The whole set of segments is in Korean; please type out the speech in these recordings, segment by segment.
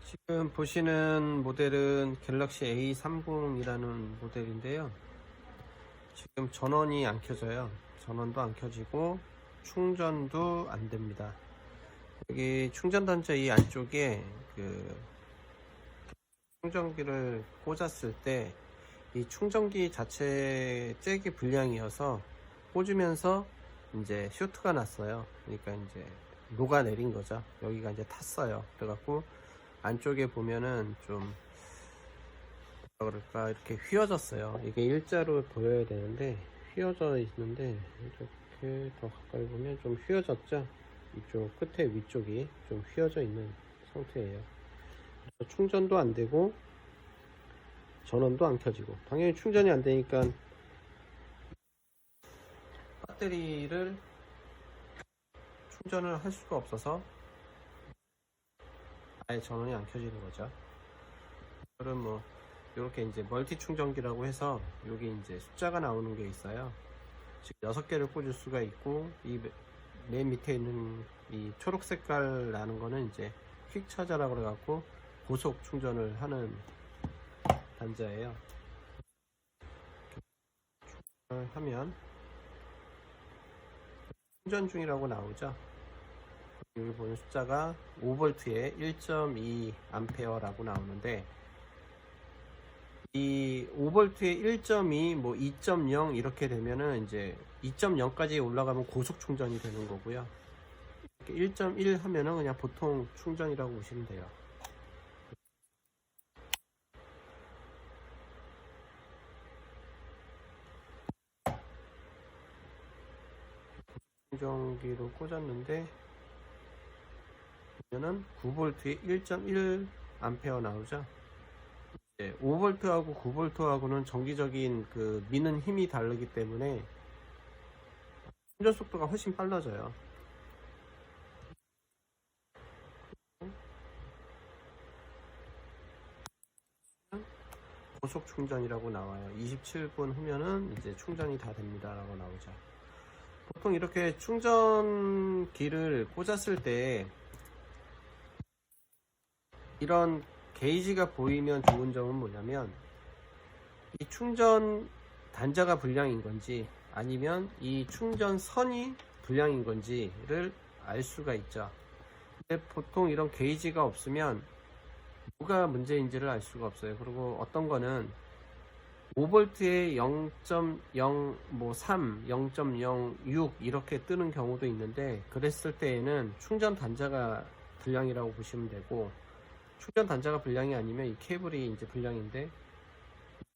지금 보시는 모델은 갤럭시 A30이라는 모델인데요. 지금 전원이 안 켜져요. 전원도 안 켜지고 충전도 안 됩니다. 여기 충전 단자 이 안쪽에 그 충전기를 꽂았을 때 이 충전기 자체 잭이 불량이어서 꽂으면서 이제 쇼트가 났어요. 그러니까 이제 녹아내린 거죠. 여기가 이제 탔어요. 그래갖고 안쪽에 보면은 좀 뭐라 그럴까 이렇게 휘어졌어요. 이게 일자로 보여야 되는데 휘어져 있는데 이렇게 더 가까이 보면 좀 휘어졌죠. 이쪽 끝에 위쪽이 좀 휘어져 있는 상태예요. 충전도 안 되고 전원도 안 켜지고, 당연히 충전이 안 되니까 배터리를 충전을 할 수가 없어서 아예 전원이 안 켜지는 거죠. 그럼 뭐 이렇게 이제 멀티 충전기라고 해서 여기 이제 숫자가 나오는 게 있어요. 지금 6개를 꽂을 수가 있고, 이 맨 밑에 있는 이 초록 색깔 나는 거는 이제 퀵 차저라고 그래갖고 고속 충전을 하는 단자예요. 충전을 하면 충전 중이라고 나오죠. 여기 보는 숫자가 5V에 1.2A라고 나오는데, 이 5V에 1.2, 뭐 2.0 이렇게 되면은 이제 2.0까지 올라가면 고속 충전이 되는 거고요. 1.1 하면은 그냥 보통 충전이라고 보시면 돼요. 충전기로 꽂았는데 보면은 9V에 1.1A 나오죠. 5V하고 9V하고는 정기적인 그 미는 힘이 다르기 때문에 충전 속도가 훨씬 빨라져요. 고속 충전이라고 나와요. 27분 후면은 이제 충전이 다 됩니다 라고 나오죠. 보통 이렇게 충전기를 꽂았을 때 이런 게이지가 보이면 좋은 점은 뭐냐면, 이 충전 단자가 불량인 건지 아니면 이 충전선이 불량인 건지를 알 수가 있죠. 근데 보통 이런 게이지가 없으면 뭐가 문제인지를 알 수가 없어요. 그리고 어떤 거는 5V에 0.03, 0.06 이렇게 뜨는 경우도 있는데, 그랬을 때에는 충전 단자가 불량이라고 보시면 되고, 충전 단자가 불량이 아니면 이 케이블이 이제 불량인데,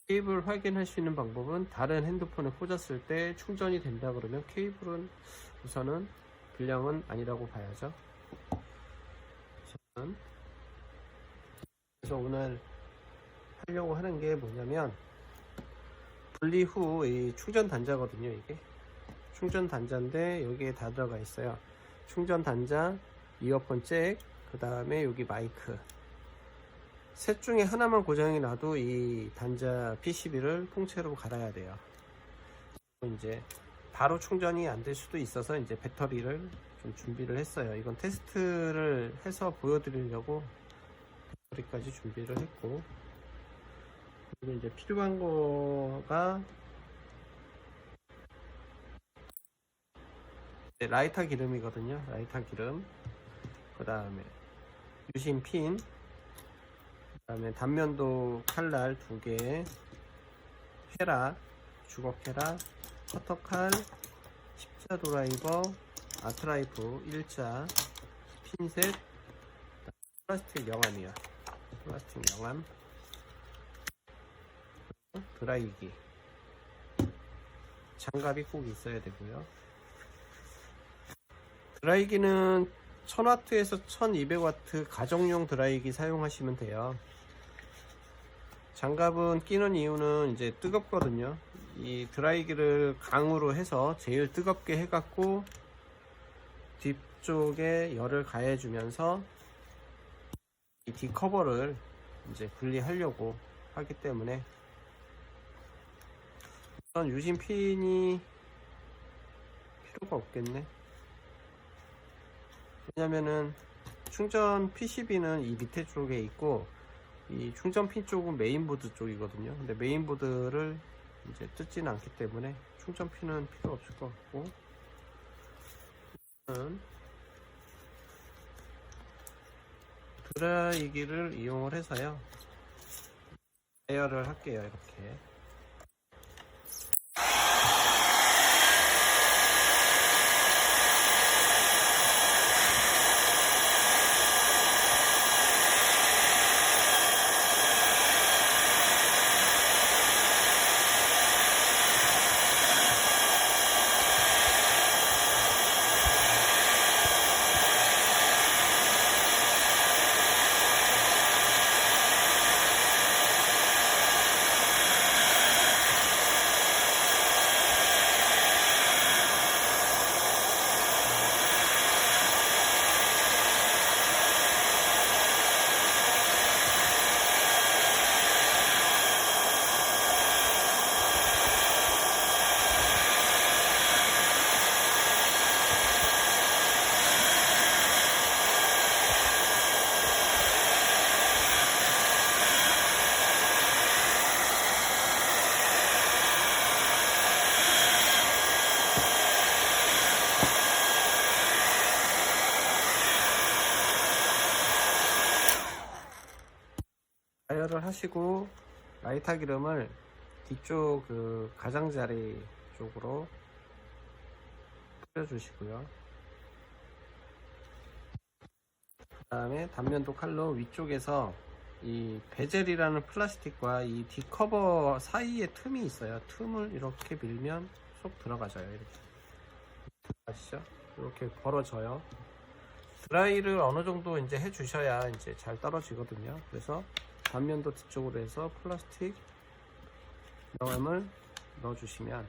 케이블 확인할 수 있는 방법은 다른 핸드폰에 꽂았을 때 충전이 된다 그러면 케이블은 우선은 불량은 아니라고 봐야죠. 그래서 오늘 하려고 하는 게 뭐냐면, 분리 후 이 충전 단자거든요. 이게 충전 단자인데 여기에 다 들어가 있어요. 충전 단자, 이어폰 잭, 그 다음에 여기 마이크, 셋 중에 하나만 고장이 나도 이 단자 PCB를 통째로 갈아야 돼요. 이제 바로 충전이 안 될 수도 있어서 이제 배터리를 좀 준비를 했어요. 이건 테스트를 해서 보여드리려고 배터리까지 준비를 했고, 그리고 이제 필요한 거가 라이터 기름이거든요. 라이터 기름, 그 다음에 유심 핀, 그 다음에 단면도 칼날 2개, 헤라, 주걱 헤라, 커터칼, 십자 드라이버, 아트라이프 1자, 핀셋, 플라스틱 영암이요. 플라스틱 영암, 드라이기, 장갑이 꼭 있어야 되고요. 드라이기는 1000W에서 1200W 가정용 드라이기 사용하시면 돼요. 장갑은 끼는 이유는 이제 뜨겁거든요. 이 드라이기를 강으로 해서 제일 뜨겁게 해갖고 뒤쪽에 열을 가해주면서 이 뒷커버를 이제 분리하려고 하기 때문에, 우선 유심 핀이 필요가 없겠네. 왜냐면은 충전 PCB는 이 밑에 쪽에 있고 이 충전 핀 쪽은 메인보드 쪽이거든요. 근데 메인보드를 이제 뜯지는 않기 때문에 충전 핀은 필요 없을 것 같고, 드라이기를 이용을 해서요 제어를 할게요. 이렇게 가열을 하시고 라이터 기름을 뒤쪽 그 가장자리 쪽으로 뿌려주시고요. 그 다음에 단면도 칼로 위쪽에서 이 베젤이라는 플라스틱과 이 뒷커버 사이에 틈이 있어요. 틈을 이렇게 밀면 쏙 들어가져요. 이렇게 아시죠? 이렇게 벌어져요. 드라이를 어느 정도 이제 해 주셔야 이제 잘 떨어지거든요. 그래서 단면도 뒤쪽으로 해서 플라스틱 명암을 넣어 주시면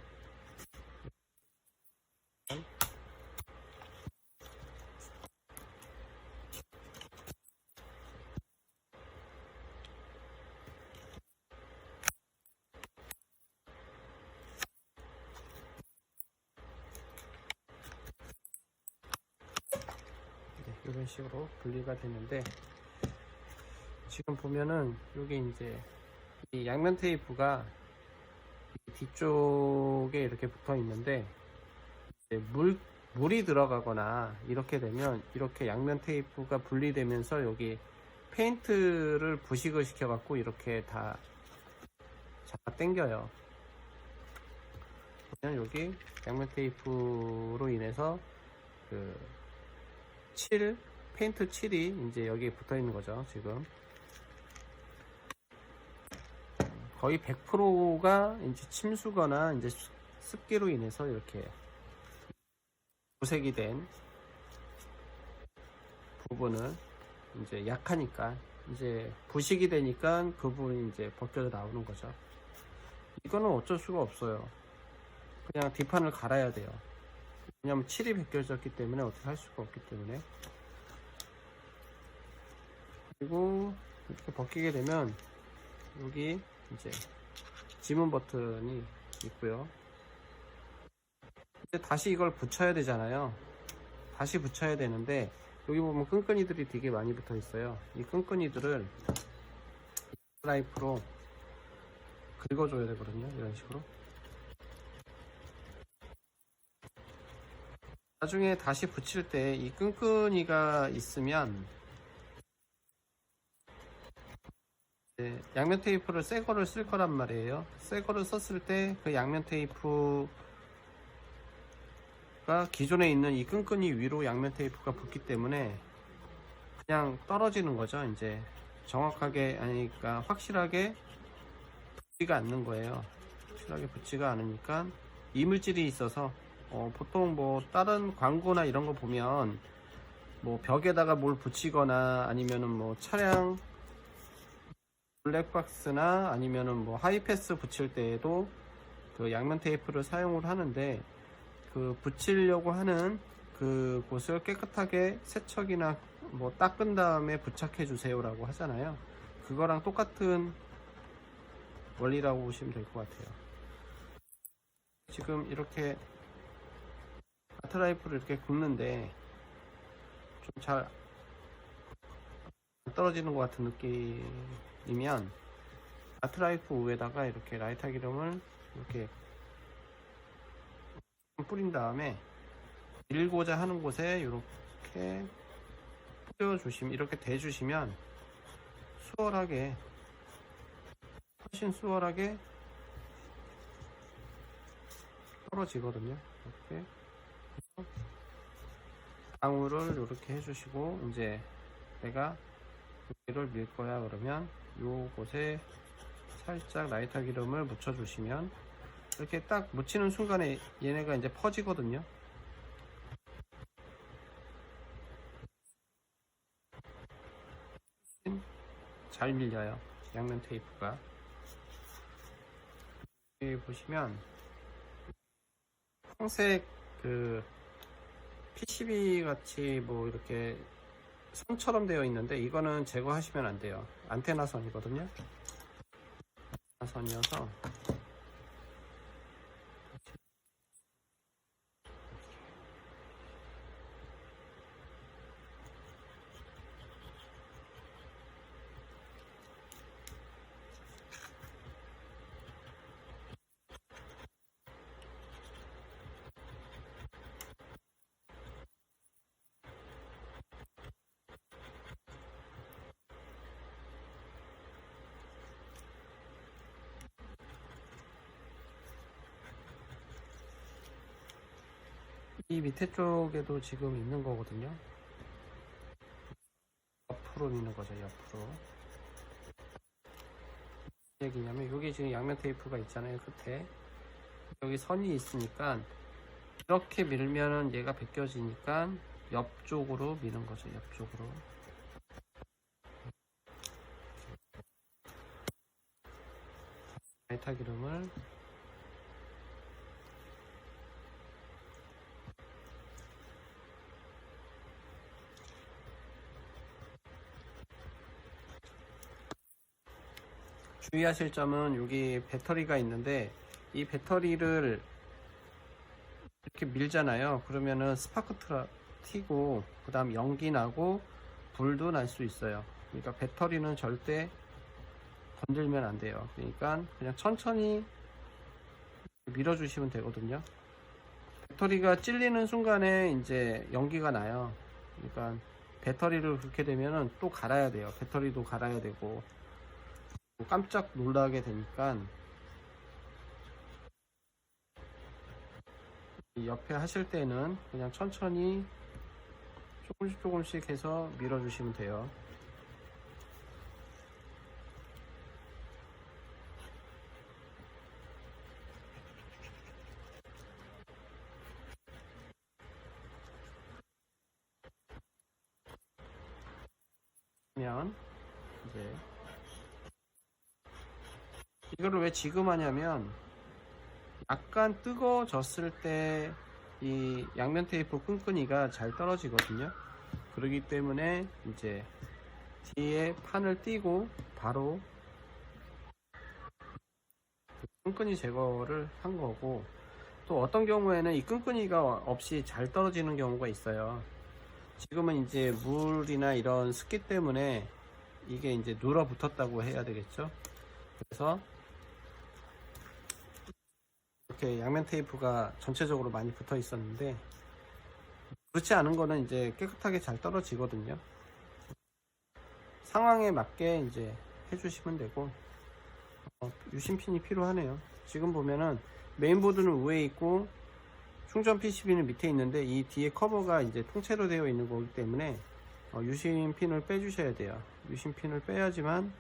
이런 식으로 분리가 되는데, 지금 보면은 여기 이제 이 양면 테이프가 뒤쪽에 이렇게 붙어 있는데, 이제 물이 들어가거나 이렇게 되면 이렇게 양면 테이프가 분리되면서 여기 페인트를 부식을 시켜 갖고 이렇게 다 잡아 당겨요. 그러면 여기 양면 테이프로 인해서 그 페인트 칠이 이제 여기에 붙어 있는 거죠. 지금 거의 100%가 이제 침수거나 이제 습기로 인해서 이렇게 도색이 된 부분은 이제 약하니까 이제 부식이 되니까 그 부분이 이제 벗겨져 나오는 거죠. 이거는 어쩔 수가 없어요. 그냥 뒷판을 갈아야 돼요. 왜냐면 칠이 벗겨졌기 때문에 어떻게 할 수가 없기 때문에. 그리고 이렇게 벗기게 되면 여기 이제 지문 버튼이 있고요. 이제 다시 이걸 붙여야 되잖아요. 다시 붙여야 되는데 여기 보면 끈끈이들이 되게 많이 붙어 있어요. 이 끈끈이들을 라이프로 긁어줘야 되거든요. 이런 식으로. 나중에 다시 붙일 때 이 끈끈이가 있으면 양면 테이프를 새 거를 쓸 거란 말이에요. 새 거를 썼을 때 그 양면 테이프가 기존에 있는 이 끈끈이 위로 양면 테이프가 붙기 때문에 그냥 떨어지는 거죠. 이제 정확하게, 그러니까 확실하게 붙지가 않는 거예요. 확실하게 붙지가 않으니까 이물질이 있어서 보통 뭐 다른 광고나 이런 거 보면 뭐 벽에다가 뭘 붙이거나 아니면은 뭐 차량 블랙박스나 아니면은 뭐 하이패스 붙일 때에도 그 양면 테이프를 사용을 하는데, 그 붙이려고 하는 그 곳을 깨끗하게 세척이나 뭐 닦은 다음에 부착해 주세요 라고 하잖아요. 그거랑 똑같은 원리라고 보시면 될 것 같아요. 지금 이렇게 가트라이프를 이렇게 굽는데 좀 잘 떨어지는 것 같은 느낌이면 아트라이프 우에다가 이렇게 라이터 기름을 이렇게 뿌린 다음에 밀고자 하는 곳에 이렇게 뿌려주시면, 이렇게 대주시면 수월하게, 훨씬 수월하게 떨어지거든요. 이렇게 방울을 이렇게 해주시고, 이제 내가 여기를 밀 거야 그러면 요곳에 살짝 라이터 기름을 묻혀 주시면 이렇게 딱 묻히는 순간에 얘네가 이제 퍼지거든요. 잘 밀려요, 양면 테이프가. 여기 보시면 황색 그 PCB 같이 뭐 이렇게 선처럼 되어 있는데, 이거는 제거하시면 안 돼요. 안테나 선이거든요. 선이어서 이 밑에 쪽에도 지금 있는 거거든요. 옆으로 미는 거죠, 옆으로. 무슨 얘기냐면, 여기 지금 양면 테이프가 있잖아요, 끝에. 여기 선이 있으니까 이렇게 밀면은 얘가 벗겨지니까 옆쪽으로 미는 거죠, 옆쪽으로. 라이터 기름을 주의하실 점은, 여기 배터리가 있는데 이 배터리를 이렇게 밀잖아요. 그러면은 스파크 튀고 그 다음 연기 나고 불도 날 수 있어요. 그러니까 배터리는 절대 건들면 안 돼요. 그러니까 그냥 천천히 밀어주시면 되거든요. 배터리가 찔리는 순간에 이제 연기가 나요. 그러니까 배터리를 그렇게 되면은 또 갈아야 돼요. 배터리도 갈아야 되고 깜짝 놀라게 되니까 이 옆에 하실 때는 그냥 천천히 조금씩 해서 밀어주시면 돼요. 그러면 이제 이거를 왜 지금 하냐면, 약간 뜨거워졌을 때 이 양면 테이프 끈끈이가 잘 떨어지거든요. 그렇기 때문에 이제 뒤에 판을 띄고 바로 끈끈이 제거를 한 거고, 또 어떤 경우에는 이 끈끈이가 없이 잘 떨어지는 경우가 있어요. 지금은 이제 물이나 이런 습기 때문에 이게 이제 눌어붙었다고 해야 되겠죠. 그래서 이렇게 양면 테이프가 전체적으로 많이 붙어 있었는데, 그렇지 않은 거는 이제 깨끗하게 잘 떨어지거든요. 상황에 맞게 이제 해주시면 되고, 유심핀이 필요하네요. 지금 보면은 메인보드는 위에 있고 충전 PCB는 밑에 있는데, 이 뒤에 커버가 이제 통째로 되어 있는 거기 때문에 유심핀을 빼주셔야 돼요. 유심핀을 빼야지만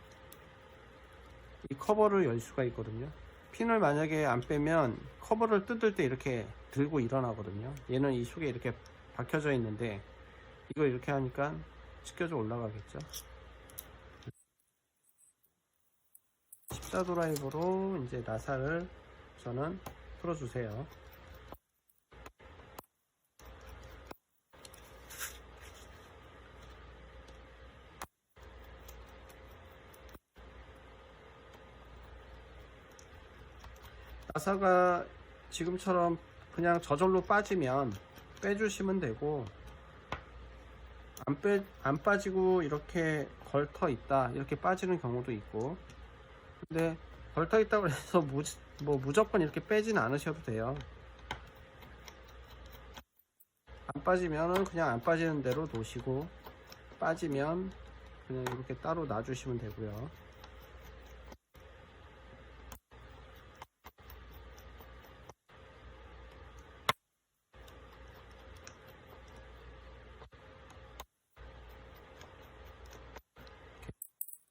이 커버를 열 수가 있거든요. 핀을 만약에 안 빼면 커버를 뜯을 때 이렇게 들고 일어나거든요. 얘는 이 속에 이렇게 박혀져 있는데, 이거 이렇게 하니까 찢겨져 올라가겠죠. 십자 드라이버로 이제 나사를 저는 풀어주세요. 나사가 지금처럼 그냥 저절로 빠지면 빼주시면 되고, 안 빠지고 이렇게 걸터 있다, 이렇게 빠지는 경우도 있고. 근데 걸터 있다고 해서 무조건 이렇게 빼진 않으셔도 돼요. 안 빠지면은 그냥 안 빠지는 대로 놓으시고, 빠지면 그냥 이렇게 따로 놔주시면 되고요.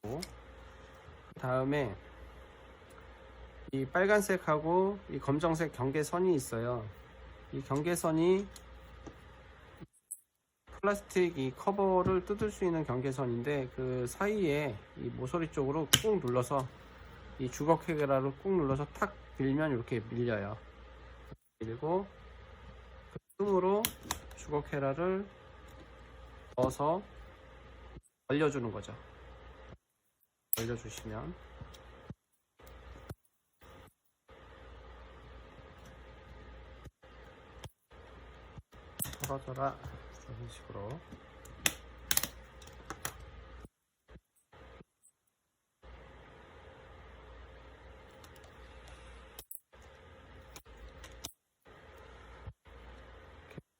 그 다음에 이 빨간색하고 이 검정색 경계선이 있어요. 이 경계선이 플라스틱 이 커버를 뜯을 수 있는 경계선인데, 그 사이에 이 모서리 쪽으로 꾹 눌러서, 이 주걱 해결화를 꾹 눌러서 탁 밀면 이렇게 밀려요. 밀고 그 tum으로 주걱 헤라를 넣어서 벌려주는 거죠. 벌려주시면 털어져라, 이런 식으로.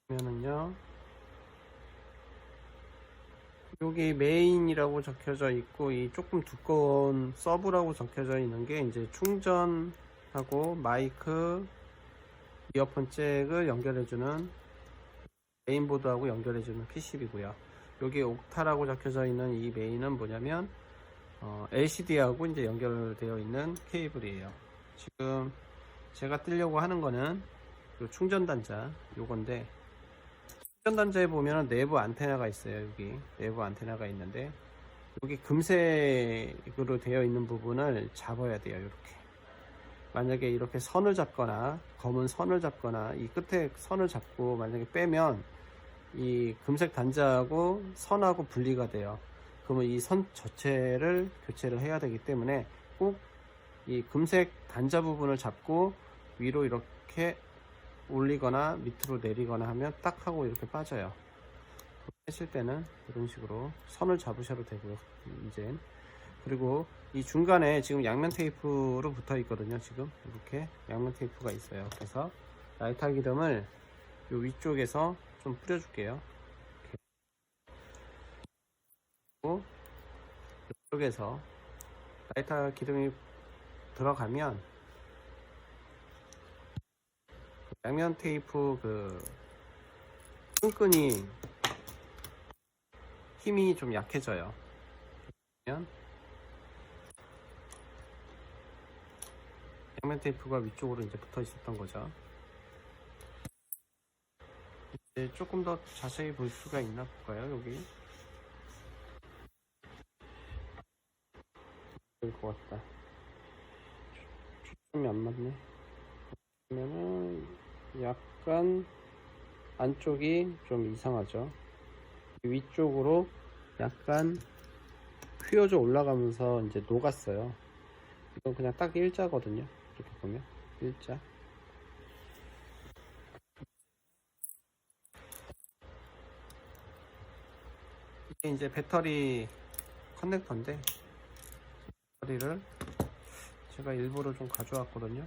보면은요, 여기 메인이라고 적혀져 있고, 이 조금 두꺼운 서브라고 적혀져 있는 게 이제 충전하고 마이크, 이어폰 잭을 연결해주는 메인보드하고 연결해주는 PCB고요. 여기 옥타라고 적혀져 있는 이 메인은 뭐냐면 LCD하고 이제 연결되어 있는 케이블이에요. 지금 제가 뜨려고 하는 거는 요 충전 단자 요건데, 충전 단자에 보면 내부 안테나가 있어요. 여기 내부 안테나가 있는데, 여기 금색으로 되어 있는 부분을 잡아야 돼요. 이렇게 만약에 이렇게 선을 잡거나 검은 선을 잡거나 이 끝에 선을 잡고 만약에 빼면 이 금색 단자하고 선하고 분리가 돼요. 그러면 이 선 전체를 교체를 해야 되기 때문에 꼭 이 금색 단자 부분을 잡고 위로 이렇게 올리거나 밑으로 내리거나 하면 딱 하고 이렇게 빠져요. 하실 때는 이런 식으로 선을 잡으셔도 되고요. 이제 그리고 이 중간에 지금 양면 테이프로 붙어 있거든요. 지금 이렇게 양면 테이프가 있어요. 그래서 라이터 기름을 요 위쪽에서 좀 뿌려줄게요. 그리고 이쪽에서 라이터 기름이 들어가면 양면 테이프 그 끈끈이 힘이 좀 약해져요. 양면 테이프가 위쪽으로 이제 붙어 있었던 거죠. 이제 조금 더 자세히 볼 수가 있나 볼까요? 여기 될 것 같다. 초점이 안 맞네. 그러면은 약간 안쪽이 좀 이상하죠. 위쪽으로 약간 휘어져 올라가면서 이제 녹았어요. 이건 그냥 딱 일자거든요. 이렇게 보면 일자. 이게 이제 배터리 커넥터인데, 배터리를 제가 일부러 좀 가져왔거든요.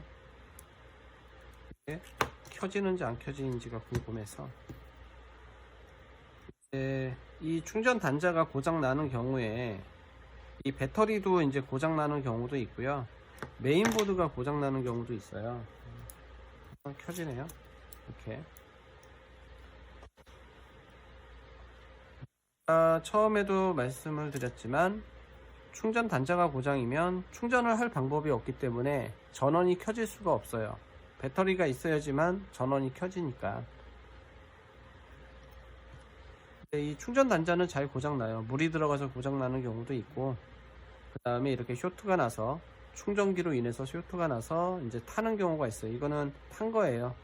이게 켜지는지 안 켜지는지가 궁금해서. 이 충전 단자가 고장 나는 경우에 이 배터리도 이제 고장 나는 경우도 있고요. 메인보드가 고장 나는 경우도 있어요. 켜지네요. 이렇게. 처음에도 말씀을 드렸지만 충전 단자가 고장이면 충전을 할 방법이 없기 때문에 전원이 켜질 수가 없어요. 배터리가 있어야지만 전원이 켜지니까. 이 충전 단자는 잘 고장나요. 물이 들어가서 고장나는 경우도 있고, 그 다음에 이렇게 쇼트가 나서, 충전기로 인해서 쇼트가 나서 이제 타는 경우가 있어요. 이거는 탄 거예요.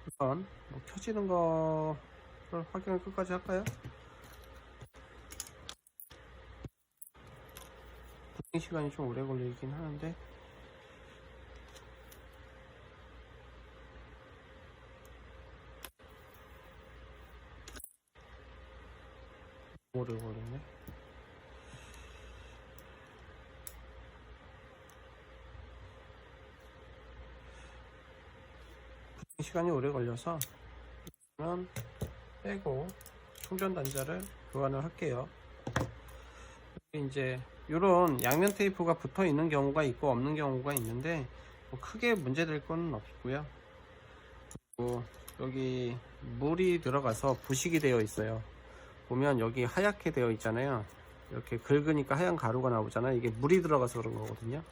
우선 뭐 켜지는 거를 확인을 끝까지 할까요? 부팅 시간이 좀 오래 걸리긴 하는데, 오래 걸리네. 시간이 오래 걸려서 그러면 빼고 충전 단자를 교환을 할게요. 이제 이런 양면 테이프가 붙어 있는 경우가 있고 없는 경우가 있는데 뭐 크게 문제될 건 없고요. 그리고 여기 물이 들어가서 부식이 되어 있어요. 보면 여기 하얗게 되어 있잖아요. 이렇게 긁으니까 하얀 가루가 나오잖아요. 이게 물이 들어가서 그런 거거든요.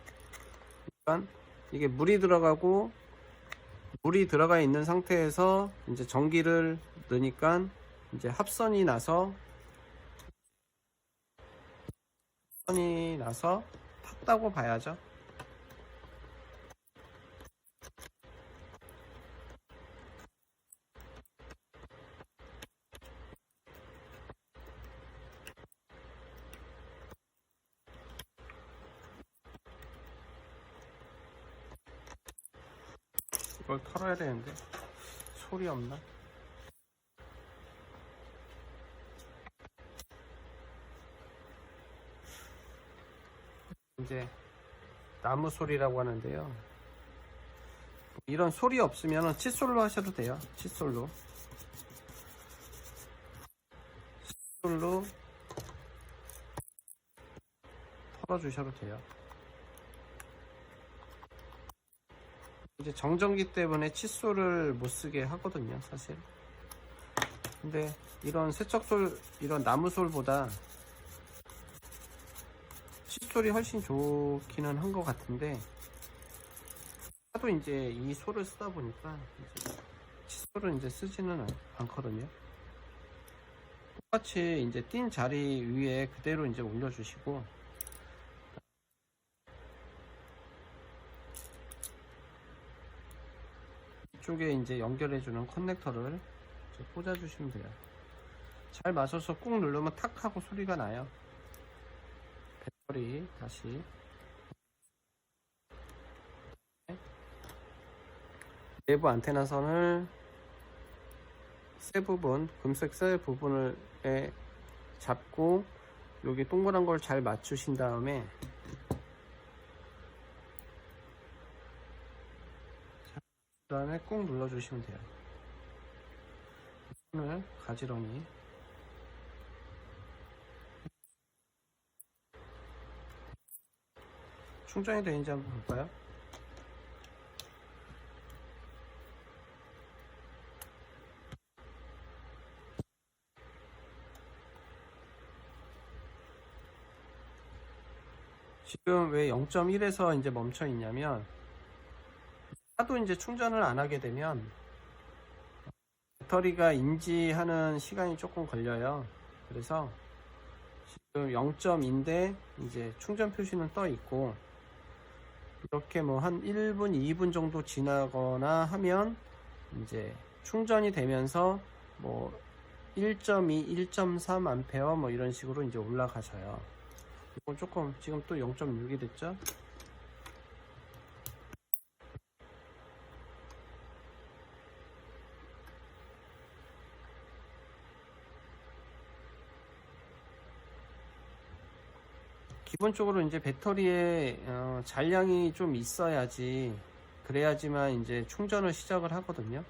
그러니까 이게 물이 들어가고 물이 들어가 있는 상태에서 이제 전기를 넣으니까 이제 합선이 나서 탔다고 봐야죠. 이걸 털어야 되는데 소리 없나? 이제 나무 소리라고 하는데요. 이런 소리 없으면 칫솔로 하셔도 돼요. 칫솔로 털어주셔도 돼요. 이제 정전기 때문에 칫솔을 못 쓰게 하거든요, 사실. 근데 이런 세척솔, 이런 나무솔보다 칫솔이 훨씬 좋기는 한 것 같은데, 하도 이제 이 솔을 쓰다 보니까 이제 칫솔은 이제 쓰지는 않거든요. 똑같이 이제 띈 자리 위에 그대로 이제 올려주시고, 이쪽에 이제 연결해주는 커넥터를 꽂아주시면 돼요. 잘 맞춰서 꾹 누르면 탁 하고 소리가 나요. 배터리 다시 내부 안테나 선을 쇠 부분, 금색 쇠 부분을 잡고 여기 동그란 걸 잘 맞추신 다음에 그 다음에 꾹 눌러주시면 돼요. 손을 가지런히 충전이 되는지 한번 볼까요? 지금 왜 0.1에서 이제 멈춰 있냐면, 하도 이제 충전을 안 하게 되면 배터리가 인지하는 시간이 조금 걸려요. 그래서 지금 0.2인데 이제 충전 표시는 떠 있고, 이렇게 뭐 한 1분, 2분 정도 지나거나 하면 이제 충전이 되면서 뭐 1.2, 1.3 암페어 뭐 이런 식으로 이제 올라가셔요. 이건 조금 지금 또 0.6이 됐죠? 기본적으로 이제 배터리에 잔량이 좀 있어야지, 그래야지만 이제 충전을 시작을 하거든요.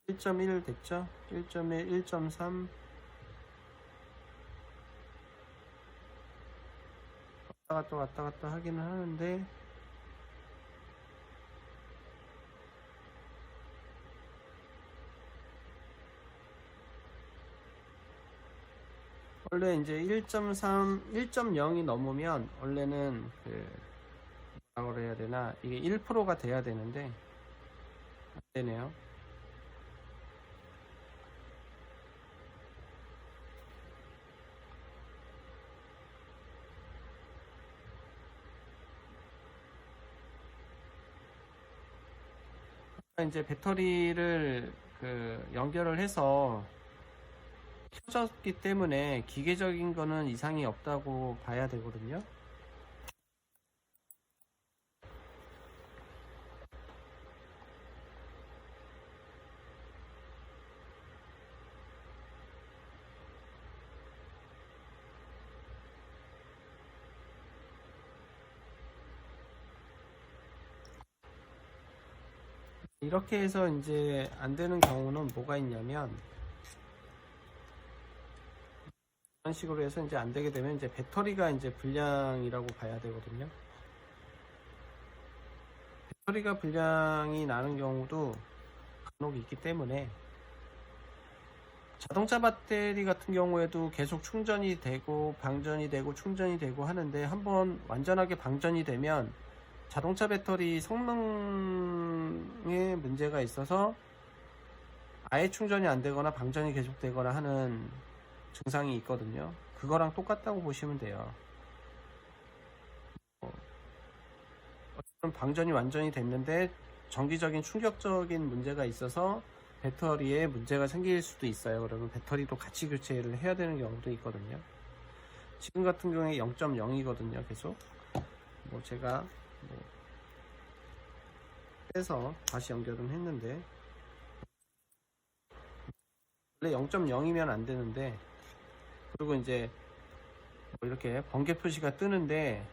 (1.1) 됐죠? 1.1, 1.3 왔다 갔다 하기는 하는데, 원래 이제 1.3, 1.0이 넘으면 원래는 뭐라 그래야 되나, 이게 1%가 돼야 되는데 안 되네요. 이제 배터리를 연결을 해서 켜졌기 때문에 기계적인 거는 이상이 없다고 봐야 되거든요. 이렇게 해서 이제 안 되는 경우는 뭐가 있냐면, 이런 식으로 해서 이제 안 되게 되면 이제 배터리가 이제 불량이라고 봐야 되거든요. 배터리가 불량이 나는 경우도 간혹 있기 때문에, 자동차 배터리 같은 경우에도 계속 충전이 되고 방전이 되고 충전이 되고 하는데, 한번 완전하게 방전이 되면 자동차 배터리 성능에 문제가 있어서 아예 충전이 안 되거나 방전이 계속 되거나 하는 증상이 있거든요. 그거랑 똑같다고 보시면 돼요. 어쨌든 방전이 완전히 됐는데 정기적인 충격적인 문제가 있어서 배터리에 문제가 생길 수도 있어요. 그러면 배터리도 같이 교체를 해야 되는 경우도 있거든요. 지금 같은 경우에 0.0이거든요. 계속 뭐 제가 빼서 다시 연결은 했는데, 원래 0.0이면 안 되는데, 그리고 이제 뭐 이렇게 번개 표시가 뜨는데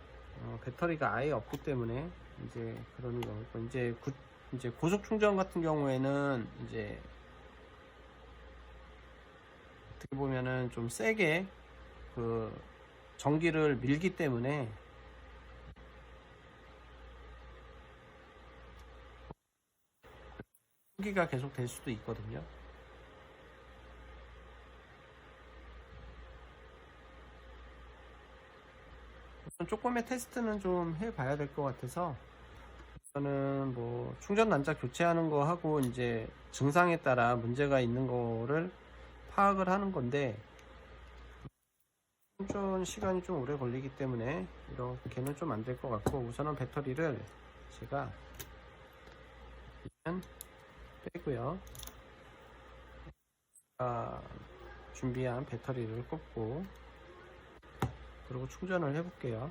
배터리가 아예 없기 때문에 이제 그러는 경우고, 이제 고속 충전 같은 경우에는 이제 어떻게 보면은 좀 세게 그 전기를 밀기 때문에 전기가 계속 될 수도 있거든요. 조금의 테스트는 좀 해봐야 될 것 같아서, 저는 뭐 충전 단자 교체하는 거 하고 이제 증상에 따라 문제가 있는 거를 파악을 하는 건데, 충전 시간이 좀 오래 걸리기 때문에 이렇게는 좀 안 될 것 같고, 우선은 배터리를 제가 일단 빼고요. 준비한 배터리를 꽂고, 그리고 충전을 해 볼게요.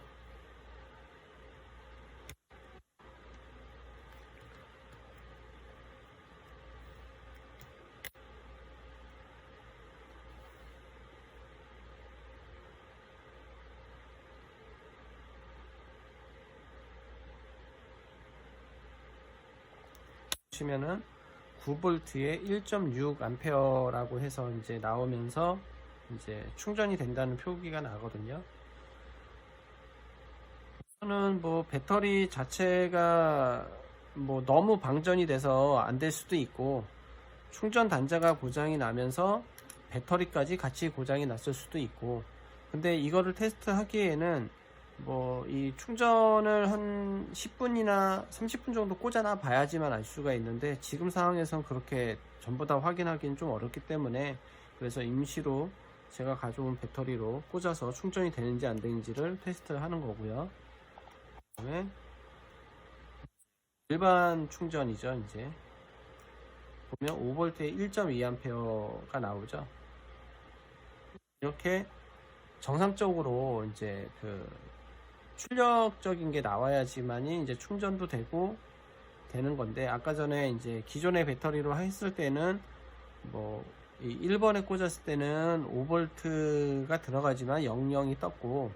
보시면은 9V에 1.6A라고 해서 이제 나오면서 이제 충전이 된다는 표기가 나거든요. 저는 뭐 배터리 자체가 뭐 너무 방전이 돼서 안 될 수도 있고, 충전 단자가 고장이 나면서 배터리까지 같이 고장이 났을 수도 있고, 근데 이거를 테스트 하기에는 뭐 이 충전을 한 10분이나 30분 정도 꽂아놔 봐야지만 알 수가 있는데, 지금 상황에선 그렇게 전부 다 확인하기는 좀 어렵기 때문에, 그래서 임시로 제가 가져온 배터리로 꽂아서 충전이 되는지 안 되는지를 테스트 하는 거고요. 그다음에 일반 충전이죠. 이제 보면 5V에 1.2A가 나오죠. 이렇게 정상적으로 이제 그 출력적인 게 나와야지만이 이제 충전도 되고 되는 건데, 아까 전에 이제 기존의 배터리로 했을 때는 뭐 이 1번에 꽂았을 때는 5V가 들어가지만 00이 떴고,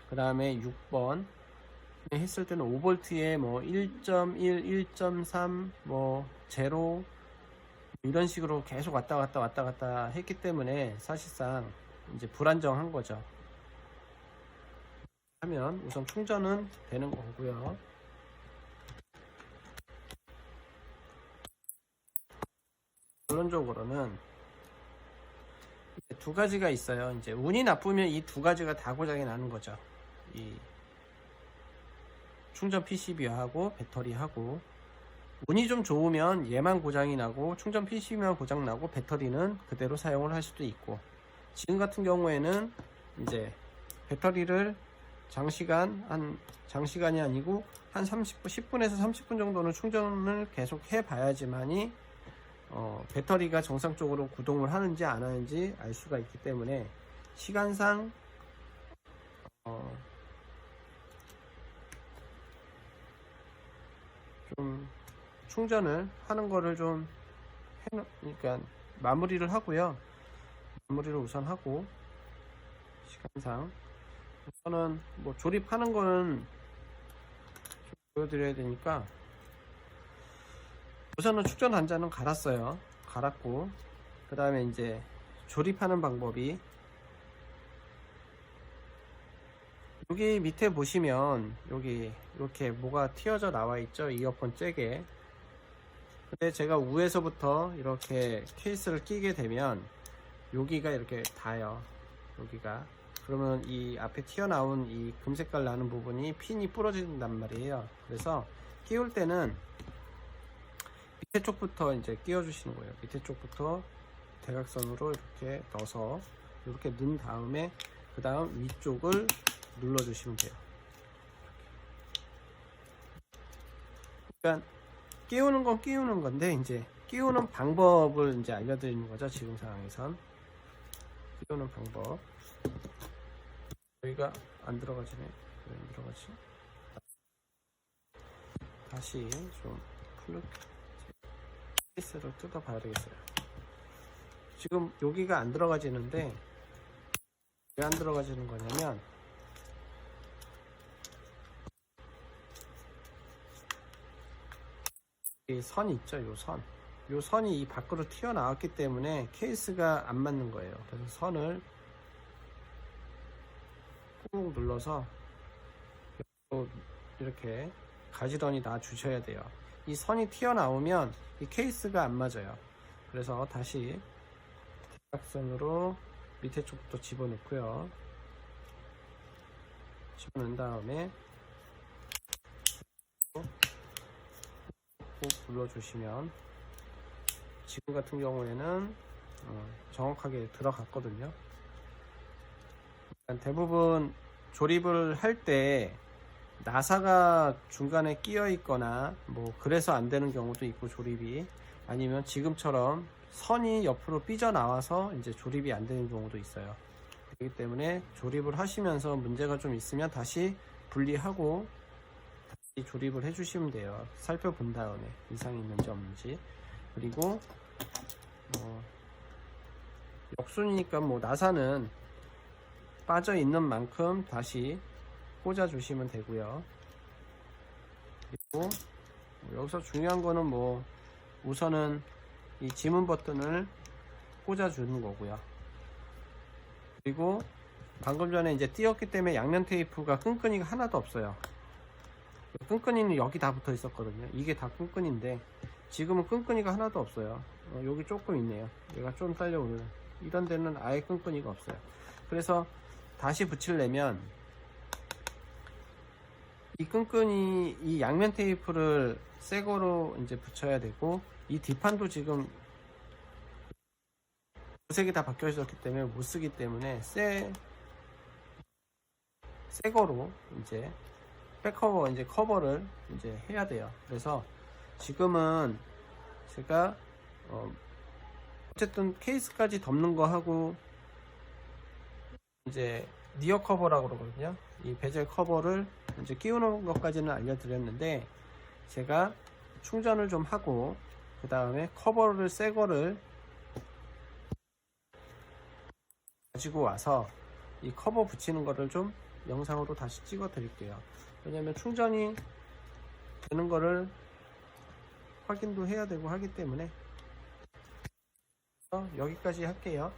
그 다음에 6번 했을 때는 5V에 뭐 1.1, 1.3, 뭐 0 이런 식으로 계속 왔다 갔다 했기 때문에 사실상 이제 불안정한 거죠. 하면 우선 충전은 되는 거고요. 결론적으로는 두 가지가 있어요. 이제 운이 나쁘면 이 두 가지가 다 고장이 나는 거죠. 이 충전 PCB하고 배터리하고, 운이 좀 좋으면 얘만 고장이 나고 충전 PCB만 고장 나고 배터리는 그대로 사용을 할 수도 있고, 지금 같은 경우에는 이제 배터리를 장시간이 아니고 한 10분에서 30분 정도는 충전을 계속 해 봐야지만이 배터리가 정상적으로 구동을 하는지 안 하는지 알 수가 있기 때문에, 시간상 좀 충전을 하는 거를 좀 그러니까 마무리를 하고요. 마무리를 우선 하고, 시간상 우선은 뭐 조립하는 거는 좀 보여드려야 되니까, 우선은 축전 단자는 갈았어요. 갈았고 그 다음에 이제 조립하는 방법이, 여기 밑에 보시면 여기 이렇게 뭐가 튀어져 나와 있죠, 이어폰 잭에. 근데 제가 위에서부터 이렇게 케이스를 끼게 되면 여기가 이렇게 닿아요, 여기가. 그러면 이 앞에 튀어나온 이 금색깔 나는 부분이 핀이 부러진단 말이에요. 그래서 끼울 때는 밑에 쪽부터 이제 끼워 주시는 거예요. 밑에 쪽부터 대각선으로 이렇게 넣어서 이렇게 넣은 다음에 그 다음 위쪽을 눌러 주시면 돼요. 그러니까 끼우는 건 끼우는 건데, 이제 끼우는 방법을 이제 알려드리는 거죠. 지금 상황에선 끼우는 방법. 여기가 안 들어가지네. 왜 안 들어가지? 다시 좀 플러그 케이스를 뜯어 봐야 되겠어요. 지금 여기가 안 들어가지는데 왜 안 들어가지는 거냐면, 이 선 있죠, 요 선이 이 밖으로 튀어나왔기 때문에 케이스가 안 맞는 거예요. 그래서 선을 꾹 눌러서 이렇게 가지런히 놔 주셔야 돼요. 이 선이 튀어나오면 이 케이스가 안 맞아요. 그래서 다시 대각선으로 밑에 쪽부터 집어넣고요. 집어넣은 다음에 꾹 눌러주시면 지금 같은 경우에는 정확하게 들어갔거든요. 대부분 조립을 할 때 나사가 중간에 끼어 있거나 뭐 그래서 안 되는 경우도 있고, 조립이, 아니면 지금처럼 선이 옆으로 삐져 나와서 이제 조립이 안 되는 경우도 있어요. 그렇기 때문에 조립을 하시면서 문제가 좀 있으면 다시 분리하고 다시 조립을 해 주시면 돼요. 살펴본 다음에 이상이 있는지 없는지. 그리고 역순이니까 뭐 나사는 빠져 있는 만큼 다시 꽂아 주시면 되고요. 그리고 여기서 중요한 거는 뭐 우선은 이 지문 버튼을 꽂아 주는 거고요. 그리고 방금 전에 이제 띄었기 때문에 양면 테이프가 끈끈이가 하나도 없어요. 끈끈이는 여기 다 붙어 있었거든요. 이게 다 끈끈인데 지금은 끈끈이가 하나도 없어요. 여기 조금 있네요. 얘가 좀 딸려오는, 이런 데는 아예 끈끈이가 없어요. 그래서 다시 붙이려면 이 끈끈이, 이 양면 테이프를 새 거로 이제 붙여야 되고, 이 뒷판도 지금 도색이 다 바뀌어 있었기 때문에 못 쓰기 때문에 새 거로 이제 백커버, 이제 커버를 이제 해야 돼요. 그래서 지금은 제가 어쨌든 케이스까지 덮는 거 하고 이제 니어 커버라고 그러거든요. 이 베젤 커버를 이제 끼우는 것까지는 알려드렸는데, 제가 충전을 좀 하고 그 다음에 커버를 새 거를 가지고 와서 이 커버 붙이는 거를 좀 영상으로 다시 찍어 드릴게요. 왜냐면 충전이 되는 거를 확인도 해야 되고 하기 때문에 여기까지 할게요.